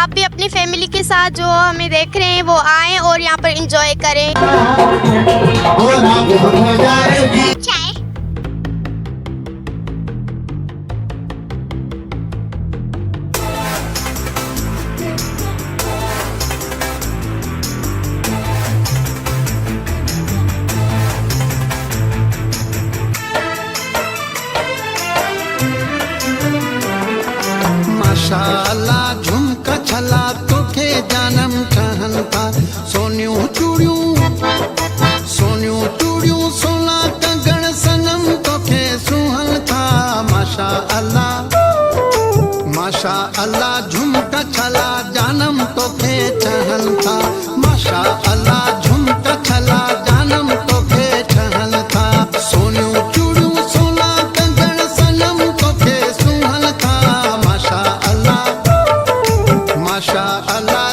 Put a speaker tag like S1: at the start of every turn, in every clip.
S1: आप भी अपनी फैमिली के साथ जो हमें देख रहे हैं वो आएँ और यहाँ पर एंजॉय करें। चाय
S2: माशाअल्लाह झुमका छला तोखे जानम ठहन था सोनियूं चूड़ियूं सोना कंगण सनम तोखे सुहन था माशाअल्लाह झुमका छला जानम तोखे ठहन था माशाअल्लाह झुमका छला जानम तोखे ठहन था सोनियूं चूड़ियूं सोना कंगण सनम तोखे सुहन था माशाअल्लाह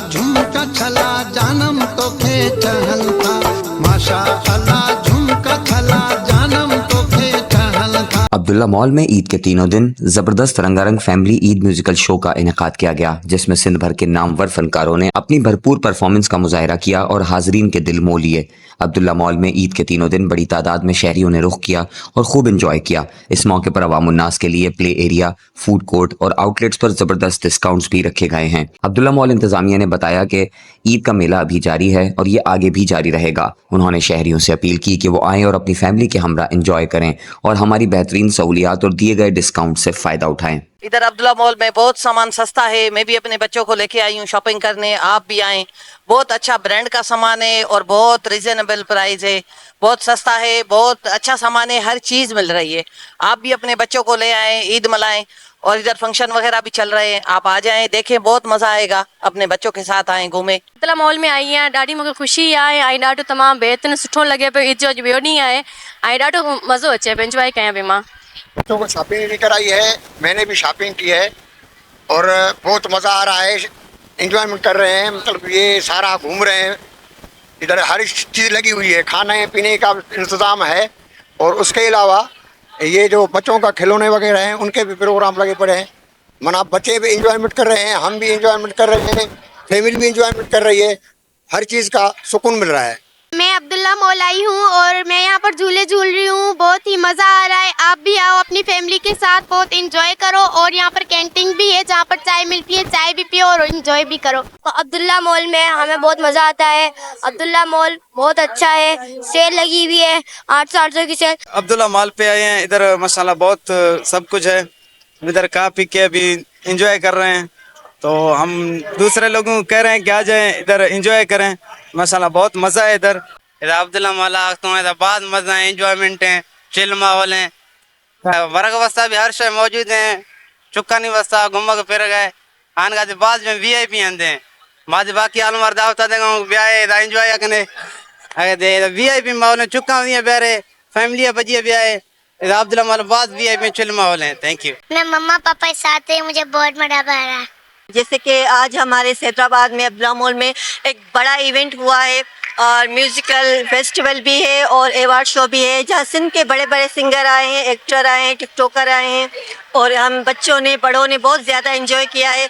S2: झुमका छला जानम तोखे ठहन था माशाअल्लाह झुमका छला जानम तोखे ठहन था।
S3: अब्दुल्ला मॉल में ईद के तीनों दिन जबरदस्त रंगारंग फैमिली ईद म्यूजिकल शो का इनेकाद किया गया, जिसमें सिंध भर के नामवर फनकारों ने अपनी भरपूर परफॉर्मेंस का मुजाहरा किया और हाजरीन के दिल मोह लिए। अब्दुल्ला मॉल में ईद के तीनों दिन बड़ी तादाद में शहरियों ने रुख किया और खूब इंजॉय किया। इस मौके पर अवामुन्नास के लिए प्ले एरिया, फूड कोर्ट और आउटलेट्स पर जबरदस्त डिस्काउंट्स भी रखे गए हैं। अब्दुल्ला मॉल इंतजामिया ने बताया कि ईद का मेला अभी जारी है और ये आगे भी जारी रहेगा। उन्होंने शहरियों से अपील की कि वो आएँ और अपनी फैमिली के हमरा इंजॉय करें और हमारी बेहतरीन सहूलियात और दिए गए डिस्काउंट से फ़ायदा उठाएं।
S4: इधर अब्दुल्ला मॉल में बहुत सामान सस्ता है। मैं भी अपने बच्चों को लेके आई हूँ शॉपिंग करने, आप भी आएँ। बहुत अच्छा ब्रांड का सामान है और बहुत रिजनेबल प्राइस है, बहुत सस्ता है, बहुत अच्छा सामान है, हर चीज़ मिल रही है। आप भी अपने बच्चों को ले आएँ, ईद मनाएं। और इधर फंक्शन वगैरह भी चल रहे हैं, आप आ जाएं, देखें, बहुत मज़ा आएगा। अपने बच्चों के साथ आएँ, घूमें।
S5: अब्दुल्ला मॉल में आई आहियां, ॾाढी मूंखे ख़ुशी आहे ऐं ॾाढो तमामु बहितरीनु सुठो लॻे पियो। ईद जो अॼु ॿियो ॾींहुं आहे ऐं ॾाढो मज़ो अचे पियो, एंजॉय कयां पई मां।
S6: बच्चों को शॉपिंग भी कराई है, मैंने भी शॉपिंग की है और बहुत मज़ा आ रहा है, एंजॉयमेंट कर रहे हैं। मतलब ये सारा घूम रहे हैं, इधर हर चीज़ लगी हुई है, खाने पीने का इंतज़ाम है। और उसके अलावा ये जो बच्चों का खिलौने वगैरह हैं उनके भी प्रोग्राम लगे पड़े हैं। मना बच्चे भी इंजॉयमेंट कर रहे हैं, हम भी इंजॉयमेंट कर रहे हैं, फैमिली भी इंजॉयमेंट कर रही है, हर चीज़ का सुकून मिल रहा है।
S1: मैं अब्दुल्ला मॉल आई हूँ और मैं यहाँ पर झूले झूल रही हूँ, बहुत ही मज़ा आ रहा है। आप भी आओ अपनी फैमिली के साथ, बहुत एंजॉय करो। और यहाँ पर कैंटीन भी है जहाँ पर चाय मिलती है, चाय भी पियो और एंजॉय भी करो।
S5: अब्दुल्ला मॉल में हमें बहुत मज़ा आता है। अब्दुल्ला मॉल बहुत अच्छा है, सेल लगी हुई है, 800 की सेल।
S7: अब्दुल्ला मॉल पे आए हैं, इधर माशाल्लाह बहुत सब कुछ है। इधर खा पी के अभी इंजॉय कर रहे हैं, तो हम दूसरे लोगों को कह रहे हैं कि आ जाएं, इधर एंजॉय करें। माशाल्लाह बहुत मज़ा है इधर अब्दुल्ला मॉल तो है, बहुत मज़ा है, एंजॉयमेंट है, चिल माहौल है। वर्ग वस्ता भी हर शय मौजूद है, चुका नहीं वस्ता घूम के फिर गए आन का बाद में VIP आंदे हैं, बाद बाकी आलू मार दावता देगा ब्याह एंजॉय करने VIP माहौल है, चुका नहीं प्यारे फैमिली बजिए ब्याह अब्दुल्ला मॉल बहुत VIP चिल माहौल है। Thank you.
S1: मैं मम्मा पापा के साथ है, मुझे बहुत मज़ा आ रहा है।
S8: जैसे कि आज हमारे सैदराबाद में अब्दुल्ला मॉल में एक बड़ा इवेंट हुआ है और म्यूज़िकल फेस्टिवल भी है और अवार्ड शो भी है, जहाँ सिंध के बड़े बड़े सिंगर आए हैं, एक्टर आए हैं, टिकटॉकर आए हैं और हम बच्चों ने, बड़ों ने बहुत ज़्यादा एंजॉय किया है।